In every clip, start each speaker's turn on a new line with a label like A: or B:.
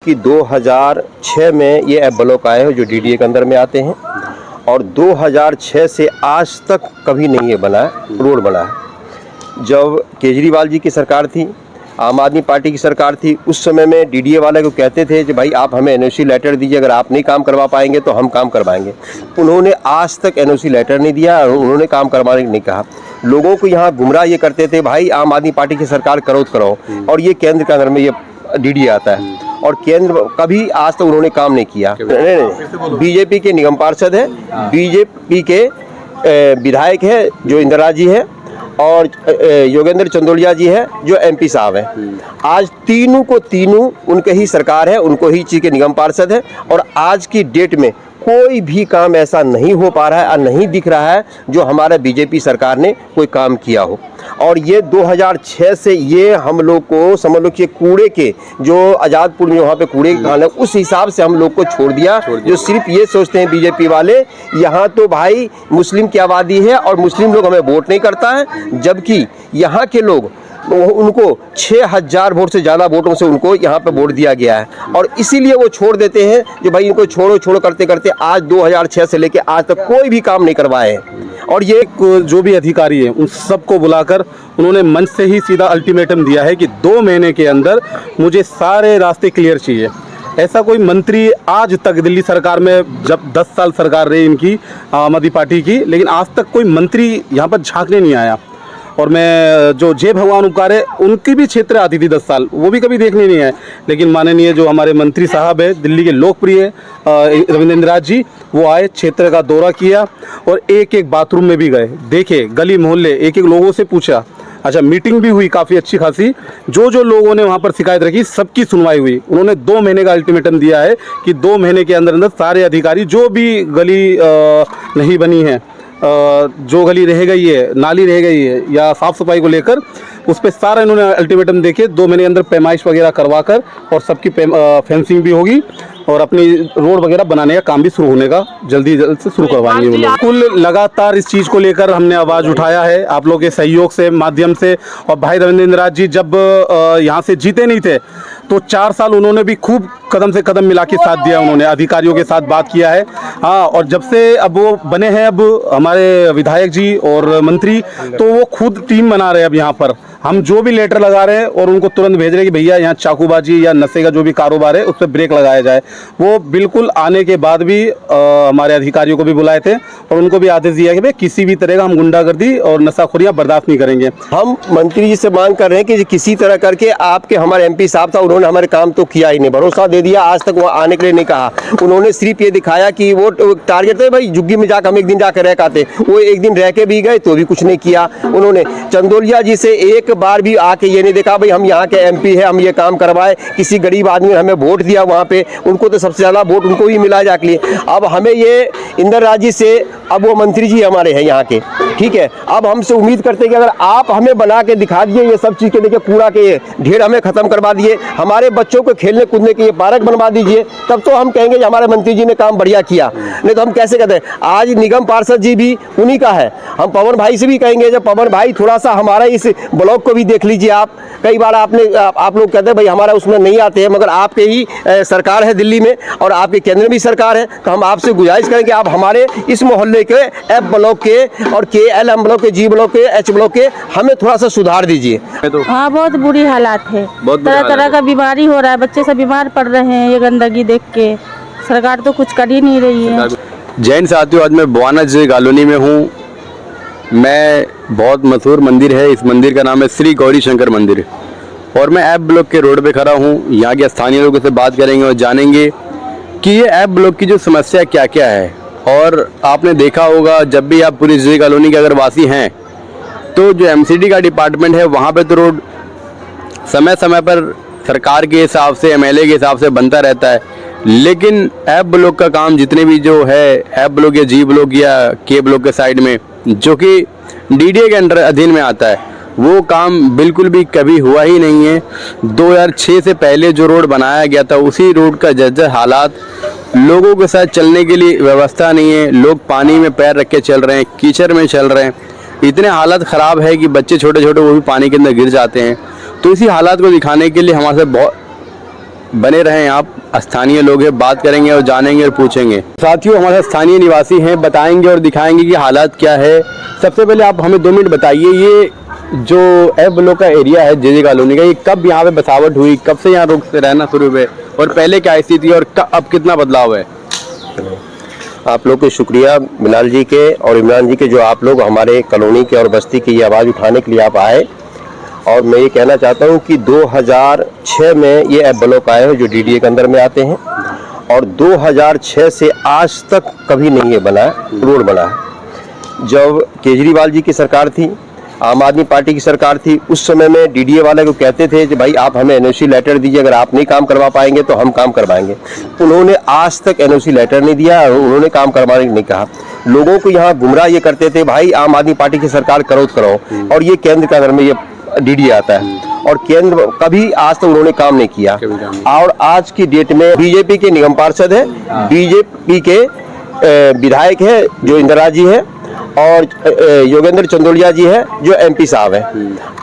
A: कि 2006 में ये ऐप ब्लॉक आए हैं जो डीडीए के अंदर में आते हैं और 2006 से आज तक कभी नहीं है बना है, रोड बना है। जब केजरीवाल जी की सरकार थी, आम आदमी पार्टी की सरकार थी, उस समय में डीडीए वाले को कहते थे कि भाई आप हमें एनओसी लेटर दीजिए, अगर आप नहीं काम करवा पाएंगे तो हम काम करवाएंगे। उन्होंने आज तक एनओसी लेटर नहीं दिया और उन्होंने काम करवाने नहीं कहा। लोगों को यहाँ गुमराह ये करते थे भाई आम आदमी पार्टी की सरकार करो तो करो, और ये केंद्र के अंदर में ये डीडीए आता है और केंद्र कभी आज तक उन्होंने काम नहीं किया। नहीं, बीजेपी के निगम पार्षद है, बीजेपी के विधायक है जो इंदिरा जी है और योगेंद्र चंदोलिया जी है जो एमपी साहब हैं। आज तीनों को तीनों उनके ही सरकार है, उनको ही चीज के निगम पार्षद है और आज की डेट में कोई भी काम ऐसा नहीं हो पा रहा है और नहीं दिख रहा है जो हमारे बीजेपी सरकार ने कोई काम किया हो। और ये 2006 से ये हम लोग को समझ लो कि कूड़े के जो आज़ादपुर में वहाँ पे कूड़े के खान है उस हिसाब से हम लोग को छोड़ दिया। जो सिर्फ ये सोचते हैं बीजेपी वाले यहाँ तो भाई मुस्लिम की आबादी है और मुस्लिम लोग हमें वोट नहीं करता है, जबकि यहाँ के लोग उनको 6000 वोट से ज़्यादा वोटों से उनको यहाँ पे वोट दिया गया है और इसीलिए वो छोड़ देते हैं कि भाई इनको छोड़ो छोड़ो करते करते आज 2006 से लेके आज तक कोई भी काम नहीं करवाए हैं।
B: और ये जो भी अधिकारी हैं उन सबको बुलाकर उन्होंने मंच से ही सीधा अल्टीमेटम दिया है कि 2 महीने के अंदर मुझे सारे रास्ते क्लियर चाहिए। ऐसा कोई मंत्री आज तक दिल्ली सरकार में, जब 10 साल सरकार रही इनकी आम आदमी पार्टी की, लेकिन आज तक कोई मंत्री यहाँ पर झांकने नहीं आया। और मैं जो जय भगवान उपकार है उनकी भी क्षेत्र आती थी 10 साल, वो भी कभी देखने नहीं आए। लेकिन माननीय जो हमारे मंत्री साहब है दिल्ली के लोकप्रिय रविंद्र जी, वो आए, क्षेत्र का दौरा किया और एक एक बाथरूम में भी गए, देखे गली मोहल्ले, एक एक लोगों से पूछा। अच्छा, मीटिंग भी हुई काफ़ी अच्छी खासी, जो लोगों ने वहाँ पर शिकायत रखी सबकी सुनवाई हुई। उन्होंने 2 महीने का अल्टीमेटम दिया है कि 2 महीने के अंदर अंदर सारे अधिकारी जो भी गली नहीं बनी है, जो गली रह गई है, नाली रह गई है या साफ़ सफाई को लेकर, उस पर सारा इन्होंने अल्टीमेटम देके 2 महीने के अंदर पैमाइश वगैरह करवा कर और सबकी फेंसिंग भी होगी और अपनी रोड वगैरह बनाने का काम भी शुरू होने का जल्द से शुरू करवाएंगे वो लोग। कुल लगातार इस चीज़ को लेकर हमने आवाज़ उठाया है आप लोगों के सहयोग से, माध्यम से। और भाई रविंद्र जी जब यहाँ से जीते नहीं थे तो 4 साल उन्होंने भी खूब कदम से कदम मिला के साथ दिया, उन्होंने अधिकारियों के साथ बात किया है। हाँ, और जब से अब वो बने हैं, अब हमारे विधायक जी और मंत्री, तो वो खुद टीम बना रहे हैं। अब यहाँ पर हम जो भी लेटर लगा रहे हैं और उनको तुरंत भेज रहे हैं कि भैया यहाँ चाकूबाजी या नशे का जो भी कारोबार है उस पर ब्रेक लगाया जाए। वो बिल्कुल आने के बाद भी हमारे अधिकारियों को भी बुलाए थे और उनको भी आदेश दिया कि भाई किसी भी तरह का हम गुंडागर्दी और नशाखोरियाँ बर्दाश्त नहीं करेंगे।
A: हम मंत्री जी से मांग कर रहे हैं कि किसी तरह करके आपके हमारे एमपी साहब था, उन्होंने हमारे काम तो किया ही नहीं, भरोसा दे दिया, आज तक वो आने के लिए नहीं कहा। उन्होंने सिर्फ ये दिखाया कि वो टारगेट है भाई झुग्गी में जाकर हम एक दिन जाकर रह आते, वो एक दिन रह के भी गए तो भी कुछ नहीं किया। उन्होंने चंदोलिया जी से एक बार भी आके ये नहीं देखा भाई हम यहाँ के एमपी है, हम ये काम करवाए। किसी गरीब आदमी ने हमें वोट दिया वहाँ पे, उनको तो सबसे ज़्यादा वोट उनको ही मिला जाके लिए। अब हमें ये इंदिरा जी से, अब वो मंत्री जी हमारे हैं यहाँ के, ठीक है, अब हमसे उम्मीद करते हैं कि अगर आप हमें बना के दिखा दिए ये सब चीज़ के, देखिए कूड़ा के ढेर हमें ख़त्म करवा दिए, हमारे बच्चों को खेलने कूदने के ये पार्क बनवा दीजिए, तब तो हम कहेंगे हमारे मंत्री जी ने काम बढ़िया किया। नहीं तो हम कैसे कहते हैं। आज निगम पार्षद जी भी उन्हीं का है। हम पवन भाई से भी कहेंगे जब पवन भाई थोड़ा सा हमारा इस ब्लॉक को भी देख लीजिए आप। कई बार आप लोग कहते हैं भाई हमारा उसमें नहीं आते हैं, मगर आपके ही सरकार है दिल्ली में और आपके केंद्र में भी सरकार है, तो हम आपसे गुजारिश करेंगे आप हमारे इस मोहल्ले के एफ ब्लॉक के और KLM ब्लॉक के, G ब्लॉक के, H ब्लॉक के हमें थोड़ा सा सुधार दीजिए।
C: हाँ, बहुत बुरी हालात है, तरह तरह का बीमारी हो रहा है, बच्चे सब बीमार पड़ रहे हैं ये गंदगी देख के। सरकार तो कुछ कर ही नहीं रही है।
D: जैन साथियों, आज मैं बवाना जी कॉलोनी में हूँ। मैं बहुत मशहूर मंदिर है, इस मंदिर का नाम है श्री गौरी शंकर मंदिर और मैं ऐप ब्लॉक के रोड पे खड़ा हूँ। यहाँ के स्थानीय लोगों से बात करेंगे और जानेंगे कि ये ऐप ब्लॉक की जो समस्या क्या क्या है। और आपने देखा होगा जब भी आप पूरी जी कॉलोनी के अगर वासी हैं तो जो MCD का डिपार्टमेंट है वहाँ पे तो रोड समय समय पर सरकार के हिसाब से, MLA के हिसाब से बनता रहता है, लेकिन ऐप ब्लॉक का काम जितने भी जो है ऐप ब्लॉक या G ब्लॉक या K ब्लॉक के साइड में जो कि DDA के अंडर अधीन में आता है, वो काम बिल्कुल भी कभी हुआ ही नहीं है। 2006 से पहले जो रोड बनाया गया था उसी रोड का जर्जर हालात, लोगों के साथ चलने के लिए व्यवस्था नहीं है, लोग पानी में पैर रख के चल रहे हैं, कीचड़ में चल रहे हैं, इतने हालत ख़राब है कि बच्चे छोटे छोटे वो भी पानी के अंदर गिर जाते हैं। तो इसी हालात को दिखाने के लिए हमारे साथ बहुत बने रहें आप, स्थानीय लोग हैं, बात करेंगे और जानेंगे और पूछेंगे। साथियों, हमारे स्थानीय निवासी हैं, बताएंगे और दिखाएंगे कि हालात क्या है। सबसे पहले आप हमें 2 मिनट बताइए, ये जो ए ब्लॉक का एरिया है जेजे कॉलोनी का, ये कब यहाँ पे बसावट हुई, कब से यहाँ लोग रहना शुरू हुए और पहले क्या स्थिति थी और अब कितना बदलाव है?
A: आप लोग के शुक्रिया बिलाल जी के और इमरान जी के, जो आप लोग हमारे कॉलोनी के और बस्ती की ये आवाज़ उठाने के लिए आप आए। और मैं ये कहना चाहता हूँ कि 2006 में ये ऐप ब्लॉक आए हैं जो डीडीए के अंदर में आते हैं, और 2006 से आज तक कभी नहीं है बना है, रोड बना है। जब केजरीवाल जी की सरकार थी, आम आदमी पार्टी की सरकार थी, उस समय में डीडीए वाले को कहते थे कि भाई आप हमें एनओसी लेटर दीजिए, अगर आप नहीं काम करवा पाएंगे तो हम काम करवाएंगे। उन्होंने आज तक एनओसी लेटर नहीं दिया और उन्होंने काम करवाने नहीं कहा। लोगों को यहाँ गुमराह ये करते थे, भाई आम आदमी पार्टी की सरकार करो तो करो, और ये केंद्र के अंदर में ये डीडीए आता है, और केंद्र कभी आज तक उन्होंने काम नहीं किया। और आज की डेट में बीजेपी के निगम पार्षद है, बीजेपी के विधायक है जो इंदिरा जी है, और योगेंद्र चंदोलिया जी है जो एमपी साहब है।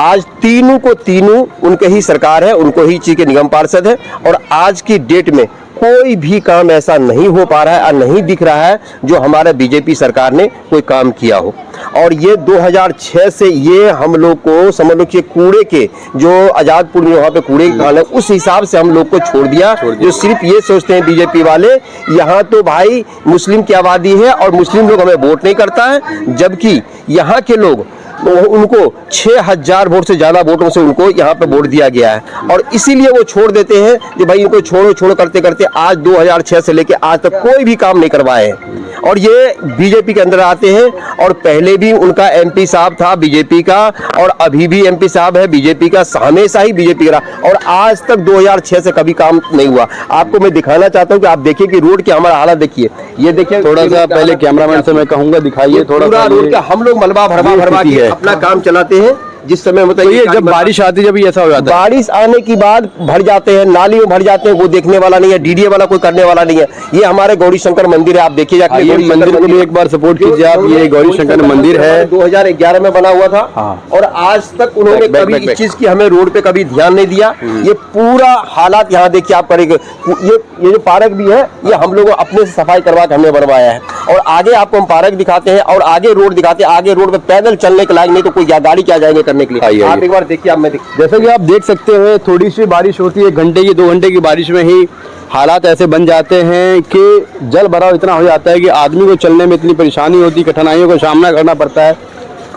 A: आज तीनों को तीनों उनके ही सरकार है, उनको ही चीज के निगम पार्षद है, और आज की डेट में कोई भी काम ऐसा नहीं हो पा रहा है और नहीं दिख रहा है जो हमारे बीजेपी सरकार ने कोई काम किया हो। और ये 2006 से ये हम लोग को समझ लो कि कूड़े के जो आजादपुर में वहाँ पे कूड़े की खाल है, उस हिसाब से हम लोग को छोड़ दिया। जो सिर्फ ये सोचते हैं बीजेपी वाले, यहाँ तो भाई मुस्लिम की आबादी है और मुस्लिम लोग हमें वोट नहीं करता है, जबकि यहाँ के लोग उनको 6000 वोट से ज्यादा वोटों से उनको यहाँ पे वोट दिया गया है, और इसीलिए वो छोड़ देते हैं कि भाई इनको छोड़ो करते करते आज 2006 से लेके आज तक कोई भी काम नहीं करवाए हैं। और ये बीजेपी के अंदर आते हैं, और पहले भी उनका एमपी साहब था बीजेपी का, और अभी भी एमपी साहब है बीजेपी का, हमेशा ही बीजेपी का, और आज तक 2006 से कभी काम नहीं हुआ। आपको मैं दिखाना चाहता हूँ कि आप देखिए कि रोड की हमारा हालत देखिए, ये देखिए
D: थोड़ा सा पहले कैमरामैन से मैं कहूंगा दिखाइए थोड़ा सा
A: रोड का। हम लोग मलबा भरवा के अपना काम चलाते हैं, जिस समय
D: तो ये जब बारिश आती है जब ऐसा हो जाता है,
A: बारिश आने के बाद भर जाते हैं, नाली में भर जाते हैं, वो देखने वाला नहीं है, डीडीए वाला कोई करने वाला नहीं है। ये हमारे गौरी शंकर मंदिर है, आप देखिए जाके
D: ये मंदिर को भी एक बार सपोर्ट कीजिए आप। ये गौरी शंकर मंदिर है,
A: 2011 में बना हुआ था।
D: हाँ।
A: और आज तक उन्होंने कभी इस चीज की हमें रोड पे कभी ध्यान नहीं दिया। ये पूरा हालात यहाँ देखिए आप करेंगे, ये जो पार्क भी है ये हम लोग अपने से सफाई करवा के हमने बनवाया है, और आगे आपको हम पार्क दिखाते हैं और आगे रोड दिखाते हैं। आगे रोड पे पैदल चलने के लायक नहीं तो कोई गाड़ी क्या जाएंगे करने के लिए। आप एक बार देखिए, आप मैं
D: जैसे कि आप देख सकते हैं थोड़ी सी बारिश होती है, घंटे की 2 घंटे की बारिश में ही हालात ऐसे बन जाते हैं कि जल भराव इतना हो जाता है कि आदमी को चलने में इतनी परेशानी होती, कठिनाइयों का सामना करना पड़ता है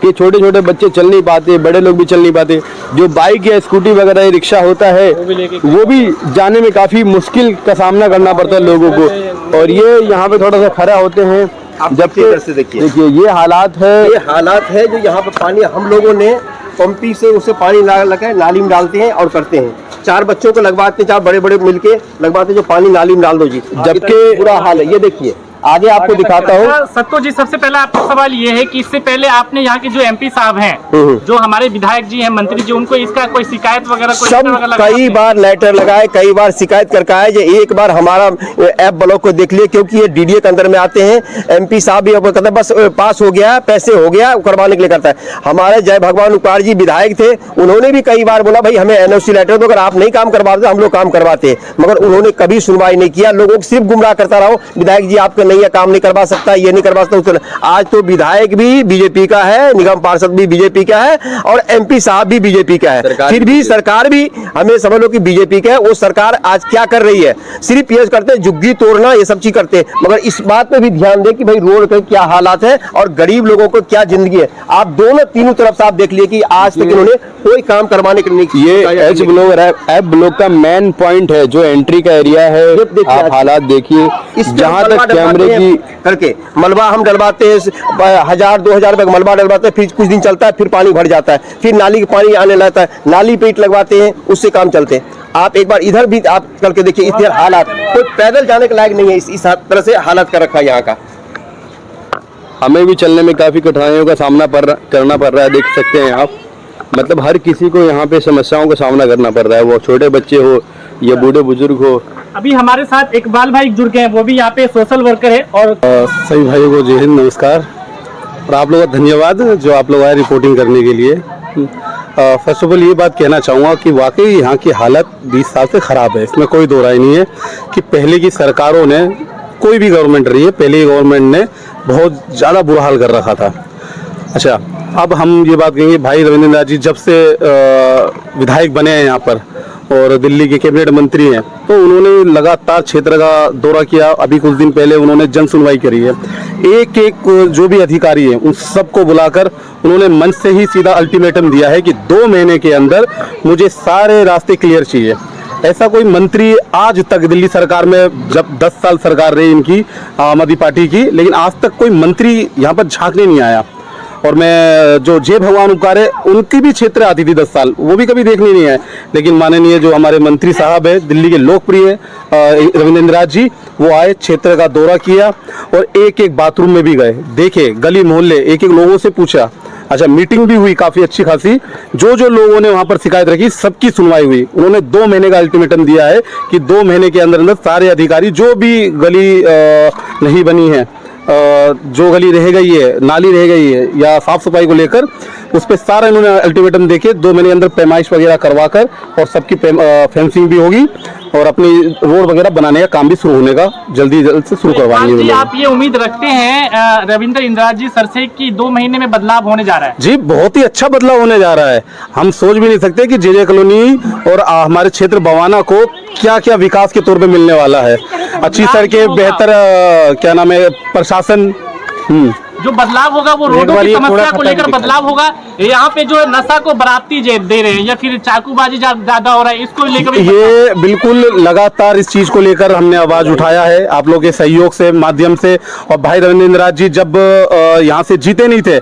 D: कि छोटे छोटे बच्चे चल नहीं पाते, बड़े लोग भी चल नहीं पाते। जो बाइक या स्कूटी वगैरह रिक्शा होता है वो भी जाने में काफ़ी मुश्किल का सामना करना पड़ता है लोगों को। और ये यहाँ पे थोड़ा सा खड़ा होते हैं,
A: जबकि देखिए
D: ये हालात
A: है जो यहाँ पे पानी हम लोगों ने पंपी से उसे पानी लगा नाली में डालते हैं और करते हैं। 4 बच्चों को लगवाते हैं, 4 बड़े बड़े मिलके लगवाते हैं, जो पानी नाली में डाल दो जी, जबकि बुरा हाल है। ये देखिए आगे आपको दिखाता हूँ।
E: सत्तो जी, सबसे पहले आपका सवाल ये है कि इससे पहले आपने यहाँ के जो एमपी साहब हैं, जो हमारे विधायक जी हैं, मंत्री जी, उनको इसका कोई शिकायत वगैरह
A: सब कई बार लेटर लगाए, कई बार शिकायत करके आए। जो एक बार हमारा ऐप ब्लॉक को देख लिए, क्योंकि ये डीडीए के अंदर में आते हैं। एमपी साहब भी कहते हैं बस पास हो गया, पैसे हो गया, करवाने के लिए करता है। हमारे जय भगवान उपकार जी विधायक थे, उन्होंने भी कई बार बोला भाई हमें एनओसी लेटर दो, अगर आप नहीं काम करवाते हम लोग काम करवाते, मगर उन्होंने कभी सुनवाई नहीं किया। लोगों को सिर्फ गुमराह करता रहो, विधायक जी आपका नहीं है, काम नहीं करवा सकता, ये नहीं करवा सकता। आज तो विधायक भी बीजेपी का है, निगम पार्षद भी बीजेपी का है, और एमपी साहब भी बीजेपी का है, फिर भी सरकार भी हमें समझ लो कि बीजेपी का है। वो सरकार आज क्या कर रही है, सिर्फ ये करते हैं झुग्गी तोड़ना, ये सब चीज करते हैं, मगर इस बात पे भी ध्यान दे कि भाई रोड पे क्या हालात है और गरीब लोगों को क्या जिंदगी है। आप दोनों तीनों तरफ से आप देख लिए कि आज तक इन्होंने कोई काम करवाने के लिए
D: ये एच ब्लॉक ऐप ब्लॉक का मेन पॉइंट है, जो एंट्री का एरिया है। आप हालात देखिए, जहाँ तक कैमरे की
A: करके मलबा हम डलवाते हैं, 1000-2000 रुपए मलबा डलवाते हैं, फिर कुछ दिन चलता है, फिर पानी भर जाता है, फिर नाली का पानी आने लगता है, नाली पे ईंट लगवाते हैं, उससे काम चलते हैं। आप एक बार इधर भी आप करके देखिए, इतने हालात कोई पैदल जाने के लायक नहीं है, इस तरह से हालत कर रखा है यहाँ का।
D: हमें भी चलने में काफ़ी कठिनाइयों का सामना करना पड़ रहा है, देख सकते हैं आप। मतलब हर किसी को यहाँ पे समस्याओं का सामना करना पड़ रहा है, वो छोटे बच्चे हो या बूढ़े बुजुर्ग हो।
E: अभी हमारे साथ इकबाल भाई जुड़ गए हैं, वो भी यहाँ पे सोशल वर्कर है। और
B: सभी भाइयों को जय हिंद, नमस्कार, और आप लोगों का धन्यवाद जो आप लोग आए रिपोर्टिंग करने के लिए। फर्स्ट ऑफ ऑल ये बात कहना चाहूँगा कि वाकई यहाँ की हालत 20 साल से ख़राब है, इसमें कोई दो राय नहीं है कि पहले की सरकारों ने, कोई भी गवर्नमेंट रही है, पहले की गवर्नमेंट ने बहुत ज़्यादा बुरा हाल कर रखा था। अच्छा, अब हम ये बात कहेंगे, भाई रविंद्र नाथ जी जब से विधायक बने हैं यहाँ पर और दिल्ली के कैबिनेट मंत्री हैं, तो उन्होंने लगातार क्षेत्र का दौरा किया। अभी कुछ दिन पहले उन्होंने जन सुनवाई करी है। एक एक जो भी अधिकारी हैं उन सबको बुलाकर उन्होंने मंच से ही सीधा अल्टीमेटम दिया है कि 2 महीने के अंदर मुझे सारे रास्ते क्लियर चाहिए। ऐसा कोई मंत्री आज तक दिल्ली सरकार में, जब 10 साल सरकार रही इनकी आम आदमी पार्टी की, लेकिन आज तक कोई मंत्री यहाँ पर झांकने नहीं आया। और मैं जो जय भगवान उपकारे, उनकी भी क्षेत्र आती थी 10 साल, वो भी कभी देखने नहीं आए। लेकिन माननीय जो हमारे मंत्री साहब है, दिल्ली के लोकप्रिय रविंद्र नाथ जी, वो आए, क्षेत्र का दौरा किया और एक एक बाथरूम में भी गए, देखे गली मोहल्ले, एक एक लोगों से पूछा। अच्छा, मीटिंग भी हुई काफ़ी अच्छी खासी, जो जो लोगों ने वहाँ पर शिकायत रखी सबकी सुनवाई हुई। उन्होंने 2 महीने का अल्टीमेटम दिया है कि 2 महीने के अंदर अंदर सारे अधिकारी, जो भी गली नहीं बनी है, जो गली रह गई है, नाली रह गई है या साफ सफाई को लेकर, उस पर सारा इन्होंने अल्टीमेटम देके 2 महीने के अंदर पैमाइश वगैरह करवाकर और सबकी फेंसिंग भी होगी और अपनी रोड वगैरह बनाने का काम भी शुरू होने का जल्द से शुरू करवाएंगे।
E: आप ये उम्मीद रखते हैं रविंद्र इंदिरा जी सर से कि 2 महीने में बदलाव होने जा रहा है?
B: जी, बहुत ही अच्छा बदलाव होने जा रहा है। हम सोच भी नहीं सकते कि जे कॉलोनी और हमारे क्षेत्र बवाना को क्या क्या विकास के तौर पे मिलने वाला है। अच्छी सड़कें, बेहतर क्या नाम है, प्रशासन।
E: जो बदलाव होगा वो रोडों की समस्या को लेकर बदलाव होगा। यहाँ पे जो नशा को बराती दे रहे हैं या फिर चाकूबाजी ज्यादा हो रहा है, इसको लेकर
B: ये बिल्कुल लगातार इस चीज को लेकर हमने आवाज उठाया है आप लोगों के सहयोग से, माध्यम से। और भाई रविंद्र नाथ जी जब यहाँ से जीते नहीं थे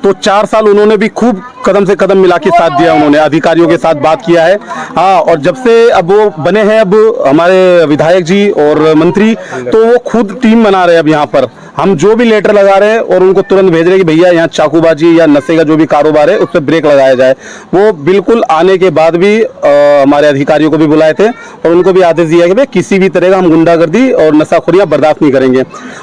B: तो 4 साल उन्होंने भी खूब कदम से कदम मिला के साथ दिया, उन्होंने अधिकारियों के साथ बात किया है। हाँ, और जब से अब वो बने हैं, अब हमारे विधायक जी और मंत्री, तो वो खुद टीम बना रहे हैं। अब यहाँ पर हम जो भी लेटर लगा रहे हैं और उनको तुरंत भेज रहे हैं कि भैया यहाँ चाकूबाजी या नशे का जो भी कारोबार है उस पर ब्रेक लगाया जाए। वो बिल्कुल आने के बाद भी हमारे अधिकारियों को भी बुलाए थे और उनको भी आदेश दिया कि भाई किसी भी तरह का हम गुंडागर्दी और नशाखोरियां बर्दाश्त नहीं करेंगे।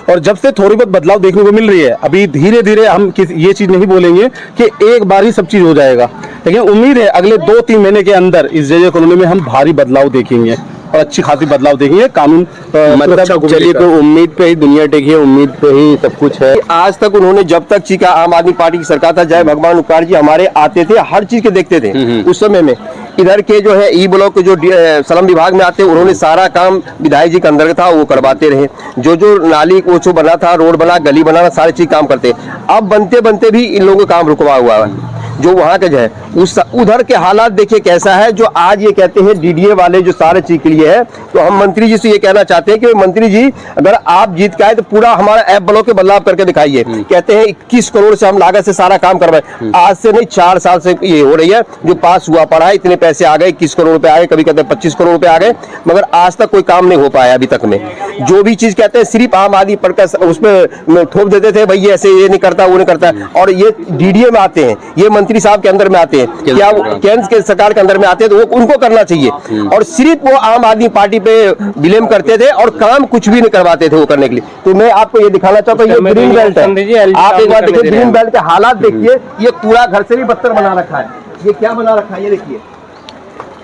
B: और जब से थोड़ी बहुत बदलाव देखने को मिल रही है, अभी धीरे धीरे हम ये चीज़ नहीं बोलेंगे कि एक बार ही सब चीज़ हो जाएगा, लेकिन उम्मीद है अगले 2-3 महीने के अंदर इस जे कॉलोनी में हम भारी बदलाव देखेंगे और अच्छी खासी बदलाव देखेंगे। कानून
D: मतलब चलिए, तो उम्मीद पे ही दुनिया टेकी है, उम्मीद पे ही सब कुछ है।
A: आज तक उन्होंने, जब तक चीका आम आदमी पार्टी की सरकार था, जय भगवान उपकार जी हमारे आते थे, हर चीज के देखते थे। उस समय में इधर के जो है ई ब्लॉक के जो श्रम विभाग में आते, उन्होंने सारा काम विधायक जी के अंदर था वो करवाते रहे। जो नाली को बना था, रोड बना, गली बनाना, सारी चीज काम करते। अब बनते बनते भी इन लोगों का काम रुकवा हुआ है। जो वहाँ के जो है उधर के हालात देखिए कैसा है। जो आज ये कहते हैं डीडीए वाले जो सारे चीज के लिए है, तो हम मंत्री जी से ये कहना चाहते हैं कि मंत्री जी अगर आप जीत के आए तो पूरा हमारा ऐप ब्लॉक के बदलाव करके दिखाइए। कहते हैं 21 करोड़ से हम लागत से सारा काम करवाए, आज से नहीं 4 साल से ये हो रही है। जो पास हुआ पड़ा है, इतने पैसे आ गए, 21 करोड़ रुपए आ गए, कभी कहते हैं 25 करोड़ रुपए आ गए, मगर आज तक कोई काम नहीं हो पाया अभी तक में। जो भी चीज कहते हैं सिर्फ आम आदमी पर उसमें थोप देते थे, भाई ऐसे ये नहीं करता, वो नहीं करता। और ये डीडीए में आते हैं, ये मंत्री साहब के अंदर में आते हैं, क्या केंद्र के सरकार के अंदर में आते हैं, तो वो उनको करना चाहिए। और सिर्फ वो आम आदमी पार्टी पे ब्लेम करते थे और काम कुछ भी नहीं करवाते थे वो करने के लिए। तो मैं आपको ये दिखाना चाहता हूँ, ये ग्रीन बेल्ट है, आप एक बार देखिए ग्रीन बेल्ट के हालात देखिए। ये पूरा घर से भी बदतर बना रखा है। ये क्या बना रखा है, ये देखिए।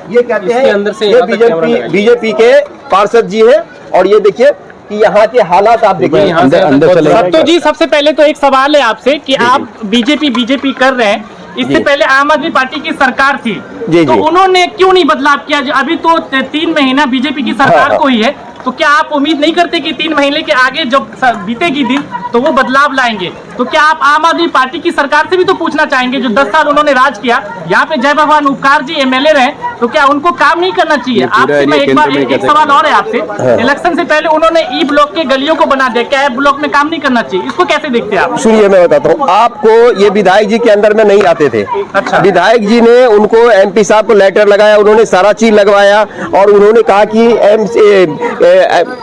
A: ये कहते हैं ये बीजेपी के पार्षद जी है। और ये देखिए कि यहाँ के हालात आप देखिए।
E: सत्तो जी, सबसे पहले तो एक सवाल है आपसे कि आप बीजेपी कर रहे हैं, इससे पहले आम आदमी पार्टी की सरकार थी, तो उन्होंने क्यों नहीं बदलाव किया? अभी तो 3 महीना बीजेपी की सरकार को ही है, तो क्या आप उम्मीद नहीं करते कि 3 महीने के आगे जब बीतेगी दिन तो वो बदलाव लाएंगे? तो क्या आप आम आदमी पार्टी की सरकार से भी तो पूछना चाहेंगे, जो 10 साल उन्होंने राज किया, यहाँ पे जय भगवान उपकार जी एमएलए रहे, तो क्या उनको काम नहीं करना चाहिए? आपसे मैं एक सवाल और है आपसे, इलेक्शन से पहले उन्होंने ई ब्लॉक के गलियों को बना दिया, क्या एफ ब्लॉक में काम नहीं करना चाहिए? इसको कैसे देखते हैं आप?
A: सुनिए, मैं बताता हूँ आपको। ये विधायक जी के अंदर में नहीं आते थे। अच्छा, विधायक जी ने उनको एमपी साहब को लेटर लगाया, उन्होंने सारा चीज लगवाया और उन्होंने कहा कि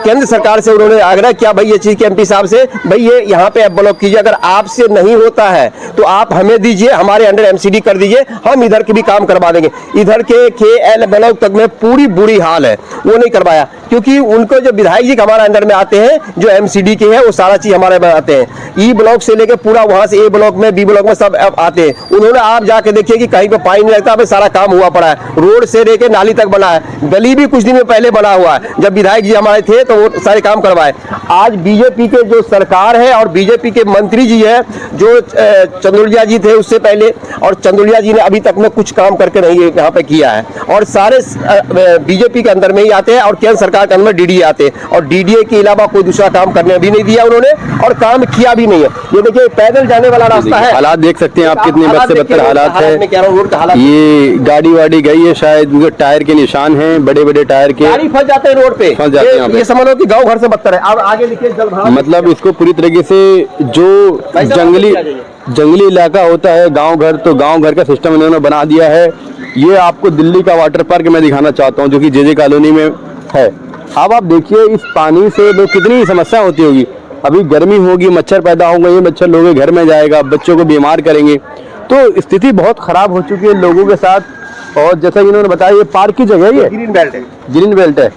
A: केंद्र सरकार से उन्होंने आग्रह किया, भाई ये चीज के एमपी साहब से, भाई ये यहाँ पे एफ ब्लॉक कीजिए, अगर आपसे नहीं होता है तो आप हमें दीजिए, हमारे अंडर एमसीडी कर दीजिए, हम इधर के भी काम करवा देंगे। इधर के देखिए एल ब्लॉक तक में पूरी बुरी हाल है, वो नहीं करवाया क्योंकि उनको जो विधायक जी हमारे अंदर में आते हैं, जो एमसीडी के हैं, वो सारा चीज हमारे में आते हैं। ई ब्लॉक से लेकर पूरा वहां से ए ब्लॉक में, बी ब्लॉक में सब आते हैं। उन्होंने आप जाके देखिए कि कहीं पे पानी नहीं लगता, सारा काम हुआ पड़ा है, रोड से लेकर नाली तक बना है, गली भी कुछ दिन में पहले बना हुआ है। जब विधायक जी हमारे थे तो वो सारे काम करवाए। आज बीजेपी के जो सरकार है और बीजेपी के मंत्री जी है, जो चंदोलिया जी थे उससे पहले, और चंदोलिया जी ने अभी तक में कुछ काम करके नहीं यहाँ पे किया है, और सारे बीजेपी के अंदर में ही आते हैं और केंद्र सरकार के अंदर में डीडीए आते हैं, और डीडीए के अलावा कोई दूसरा काम करने भी नहीं दिया उन्होंने, और काम किया भी नहीं है। ये देखिए पैदल जाने वाला रास्ता है,
D: हालात देख सकते हैं आप, कितने बद से बदतर हालात है। ये गाड़ी वाड़ी गई है, शायद उनके टायर के निशान हैं, बड़े बड़े टायर के,
A: गाड़ी फंस जाते हैं रोड पे,
D: फंस जाते हैं।
A: ये समझ लो कि गांव घर से बदतर है। अब आगे देखिए
D: मतलब इसको पूरी तरीके से जो जंगली इलाका होता है गांव घर, तो गांव घर का सिस्टम इन्होंने बना दिया है। ये आपको दिल्ली का वाटर पार्क मैं दिखाना चाहता हूं, जो कि जेजे कॉलोनी में है। अब आप देखिए इस पानी से कितनी समस्या होती होगी। अभी गर्मी होगी, मच्छर पैदा होंगे, ये मच्छर लोगों के घर में जाएगा, बच्चों को बीमार करेंगे, तो स्थिति बहुत खराब हो चुकी है लोगों के साथ। और जैसा कि इन्होंने बताया, ये पार्क की जगह है, ये
A: ग्रीन बेल्ट है,
D: ग्रीन बेल्ट है।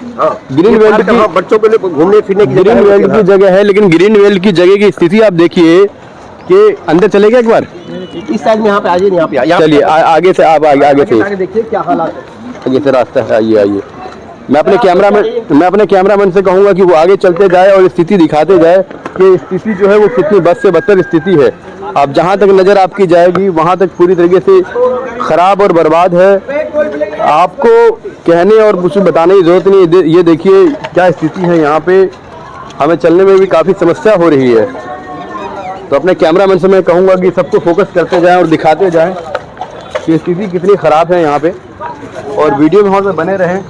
D: ग्रीन बेल्ट की
A: बच्चों के लिए घूमने फिरने की
D: ग्रीन बेल्ट की जगह है, लेकिन ग्रीन बेल्ट की जगह की स्थिति आप देखिए कि अंदर चले गए एक बार,
A: इस साइड में यहाँ पे आइए, यहाँ पे
D: चलिए आगे से आप आगे से
A: देखिए क्या हालात है।
D: आगे से रास्ता है, आइए। मैं अपने कैमरामैन से कहूंगा कि वो आगे चलते जाए और स्थिति दिखाते जाए कि स्थिति जो है वो कितनी बद से बदतर स्थिति है। आप जहां तक नजर आपकी जाएगी वहां तक पूरी तरीके से खराब और बर्बाद है। आपको कहने और कुछ बताने की जरूरत नहीं, ये देखिए क्या स्थिति है यहाँ पे। हमें चलने में भी काफ़ी समस्या हो रही है। तो अपने कैमरामैन से मैं कहूँगा कि सबको फोकस करते जाएं और दिखाते जाएं कि स्थिति कितनी ख़राब है यहाँ पे, और वीडियो में हमारे बने रहें।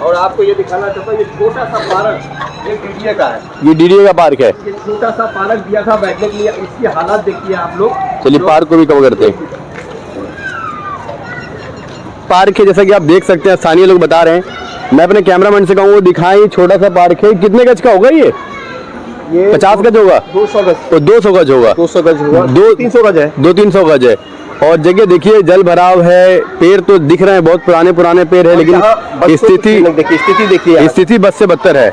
A: और आपको ये दिखाना चाहता हूँ, ये छोटा सा पार्क ये डीडीए का है,
D: ये डीडीए का पार्क है।
A: ये छोटा सा पार्क दिया था बैठने के लिए, इसकी हालात देखिए आप लोग।
D: चलिए पार्क को भी कवर करते हैं। पार्क है जैसा कि आप देख सकते हैं, स्थानीय लोग बता रहे हैं। मैं अपने कैमरामैन से कहूँगा दिखाएं, छोटा सा पार्क है। कितने गज का होगा ये 50 गज होगा,
A: 200 गज,
D: तो 200 गज होगा,
A: 200 गज होगा,
D: 200-300
A: गज है,
D: 200-300 गज है। और जगह देखिए जल भराव है, पेड़ तो दिख रहे हैं, बहुत पुराने पेड़ है, लेकिन स्थिति बद से बदतर है।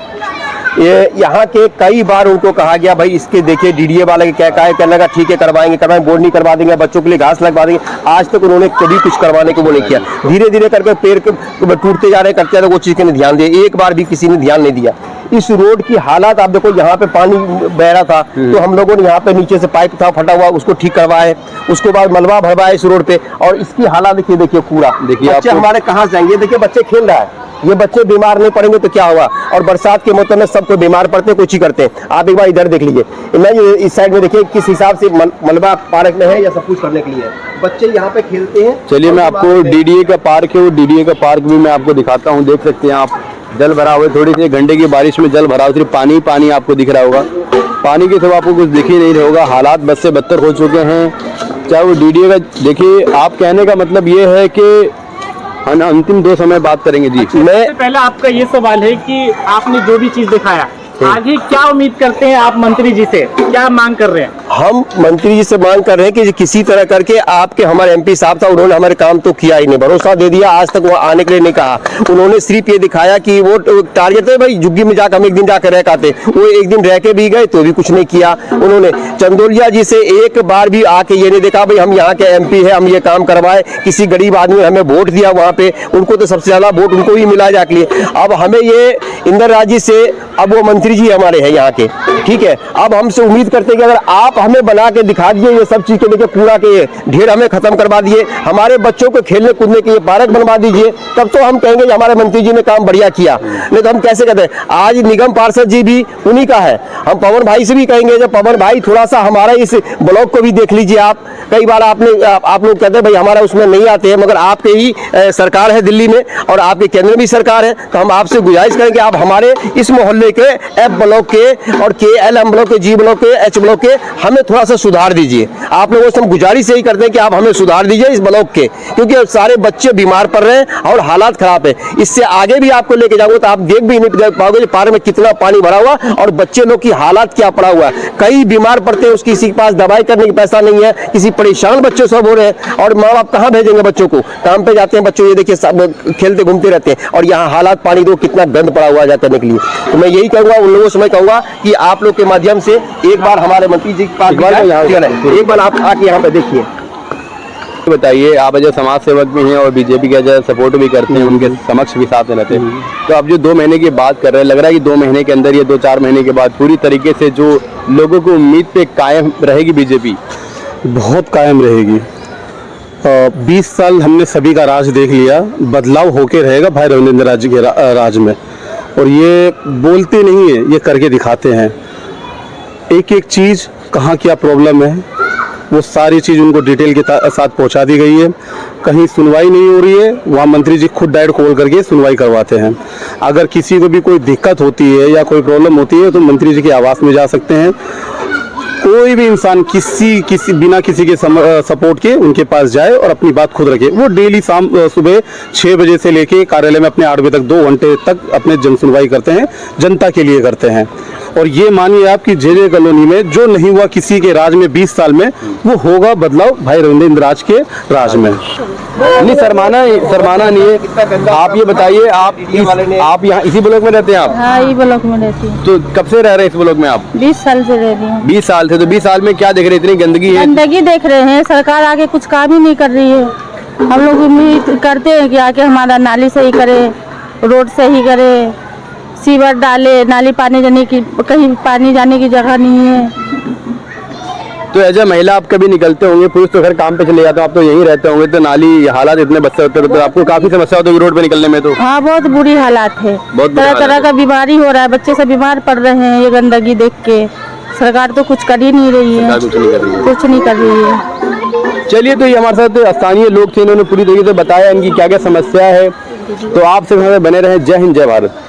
A: ये यहाँ के कई बार उनको कहा गया भाई इसके देखिए डीडीए वाले के क्या कहने लगा, ठीक है करवाएंगे, बोर्ड नहीं करवा देंगे, बच्चों के लिए घास लगवा देंगे। आज तक उन्होंने कभी कुछ करवाने को वो नहीं किया। धीरे धीरे करके पेड़ टूटते जा रहे, करते जा रहे, वो चीज़ के नहीं ध्यान दिया, एक बार भी किसी ने ध्यान नहीं दिया। इस रोड की हालात आप देखो, यहाँ पे पानी बह रहा था तो हम लोगों ने यहाँ पे नीचे से पाइप था फटा हुआ, उसको ठीक करवाए, उसके बाद मलबा भरवाया इस रोड पे, और इसकी हालात देखिए कूड़ा देखिए। बच्चे हमारे कहाँ से जाएंगे, देखिए बच्चे खेल रहा है, ये बच्चे बीमार नहीं पड़ेंगे तो क्या होगा। और बरसात के मौसम में सबको बीमार पड़ते, कुछ ही करते हैं। आप एक बार इधर देख लीजिए, मैं इस साइड में देखिए किस हिसाब से मलबा पार्क में है या सब कुछ करने के लिए है। बच्चे यहाँ पे खेलते हैं।
D: चलिए मैं आपको डीडीए का पार्क है, वो डीडीए का पार्क भी मैं आपको दिखाता हूँ। देख सकते हैं आप, जल भरा हुआ है, थोड़ी सी घंटे की बारिश में जल भरा हुआ, सिर्फ पानी आपको दिख रहा होगा। पानी के सिवा आपको कुछ दिख ही नहीं रहा होगा। हालात बद से बदतर हो चुके हैं। चाहे वो डीडीए का देखिए, आप कहने का मतलब ये है कि अंतिम 2 समय बात करेंगे जी।
E: मैं पहले आपका ये सवाल है कि आपने जो भी चीज दिखाया, आगे क्या उम्मीद करते हैं आप मंत्री जी से, क्या मांग कर रहे हैं?
A: हम मंत्री जी से मांग कर रहे हैं कि किसी तरह करके आपके हमारे एमपी साहब था, उन्होंने हमारे काम तो किया ही नहीं, भरोसा दे दिया, आज तक वो आने के लिए नहीं कहा। उन्होंने सिर्फ ये दिखाया कि वो टारगेट है भाई झुग्गी में जाकर हम एक दिन जाकर रह आते, वो एक दिन रह के भी गए तो भी कुछ नहीं किया उन्होंने। चंदोलिया जी से एक बार भी आके ये नहीं देखा भाई हम यहाँ के एमपी है, हम ये काम करवाए। किसी गरीब आदमी ने हमें वोट दिया, वहाँ पे उनको तो सबसे ज्यादा वोट उनको ही मिला जाके लिए। अब हमें ये इंदिरा राजी से, अब वो मंत्री जी हमारे हैं यहाँ के, ठीक है। अब हमसे उम्मीद करते हैं कि अगर आप हमें बना के दिखा दिए ये सब चीज के, देखिए कूड़ा के ढेर हमें खत्म करवा दिए, हमारे बच्चों को खेलने कूदने के लिए पार्क बनवा दीजिए, तब तो हम कहेंगे कि हमारे मंत्री जी ने काम बढ़िया किया। नहीं तो हम कैसे कहते हैं। आज निगम पार्षद जी भी उन्हीं का है। हम पवन भाई से भी कहेंगे, जब पवन भाई थोड़ा सा हमारा इस ब्लॉक को भी देख लीजिए आप। कई बार आप लोग कहते हैं भाई हमारा उसमें नहीं आते हैं, मगर आपके ही सरकार है दिल्ली में और आपके केंद्र में भी सरकार है, तो हम आपसे गुजारिश करें कि आप हमारे इस मोहल्ले के एफ ब्लॉक के और के एल एम ब्लॉक के, जी ब्लॉक के, एच ब्लॉक के हमें थोड़ा सा सुधार दीजिए। आप लोगों से हम गुजारिश यही करते हैं कि आप हमें सुधार दीजिए इस ब्लॉक के, क्योंकि सारे बच्चे बीमार पड़ रहे हैं और हालात खराब है। इससे आगे भी आपको लेके जाऊंगा तो आप देख भी नहीं पाओगे पार्क में कितना पानी भरा हुआ और बच्चे लोग की हालात क्या पड़ा हुआ है। कई बीमार पड़ते हैं, उसकी किसी के पास दवाई करने की पैसा नहीं है, किसी परेशान बच्चे सब हो रहे हैं और माँ बाप कहाँ भेजेंगे बच्चों को। काम पे जाते हैं बच्चों, ये देखिए सब खेलते घूमते रहते हैं और यहाँ हालात पानी दो कितना गंद पड़ा हुआ है करने के लिए। तो मैं यही कहूँगा उन लोगों से, मैं कहूँगा कि आप लोग के माध्यम से एक बार हमारे मंत्री जी के पास एक बार आप आके यहाँ पे देखिए।
D: बताइए, आप जो समाज सेवक भी हैं और बीजेपी का जो सपोर्ट भी करते हैं, उनके समक्ष भी साथ में रहते हैं, तो अब जो 2 महीने की बात कर रहे हैं, लग रहा है कि 2 महीने के अंदर या 2-4 महीने के बाद पूरी तरीके से जो लोगों को उम्मीद पे कायम रहेगी बीजेपी?
B: बहुत कायम रहेगी। 20 साल हमने सभी का राज देख लिया, बदलाव होके रहेगा भाई रविंद्र राज के राज में। और ये बोलते नहीं है, ये करके दिखाते हैं। एक एक चीज़ कहाँ क्या प्रॉब्लम है वो सारी चीज़ उनको डिटेल के साथ पहुंचा दी गई है। कहीं सुनवाई नहीं हो रही है, वहाँ मंत्री जी खुद डायरेक्ट कॉल करके सुनवाई करवाते हैं। अगर किसी को भी कोई दिक्कत होती है या कोई प्रॉब्लम होती है तो मंत्री जी के आवास में जा सकते हैं। कोई भी इंसान किसी बिना किसी के सपोर्ट के उनके पास जाए और अपनी बात खुद रखे। वो डेली सुबह 6 बजे से लेके कार्यालय में अपने 8 बजे तक 2 घंटे तक अपने जन सुनवाई करते हैं, जनता के लिए करते हैं। और ये मानिए आप कि जे कॉलोनी में जो नहीं हुआ किसी के राज में 20 साल में, वो होगा बदलाव भाई रविंद्र राज के राज में।
D: नहीं शर्माना नहीं है। आप ये बताइए, आप यहाँ इसी ब्लॉक में रहते हैं आप?
C: हाँ, ये ब्लॉक में रहती हूँ।
D: तो कब से रह रहे हैं इस ब्लॉक में आप?
C: 20 साल से रह रही हूँ।
D: 20 साल से। तो 20 साल में क्या देख रहे हैं? इतनी गंदगी है।
C: गंदगी देख रहे हैं, सरकार आगे कुछ काम ही नहीं कर रही है। हम लोग उम्मीद करते हैं कि आके हमारा नाली सही करे, रोड सही करे, सीवर डाले, नाली पानी जाने की, कहीं पानी जाने की जगह नहीं है।
D: तो एज ए महिला आप कभी निकलते होंगे, पुरुष तो घर काम पे चले जाते हैं, आप तो यहीं रहते होंगे, तो नाली हालात इतने बच्चे होते हैं तो आपको काफी समस्या होती है रोड पे निकलने में? तो
C: हाँ, बहुत बुरी हालात है, तरह तरह का बीमारी हो रहा है, बच्चे सब बीमार पड़ रहे हैं ये गंदगी देख के। सरकार तो कुछ कर ही नहीं रही है, कुछ नहीं कर रही है।
D: चलिए, तो ये हमारे साथ स्थानीय लोग थे, इन्होंने पूरी तरीके से बताया इनकी क्या क्या समस्या है। तो आप सिर्फ हमें बने रहे। जय हिंद, जय भारत।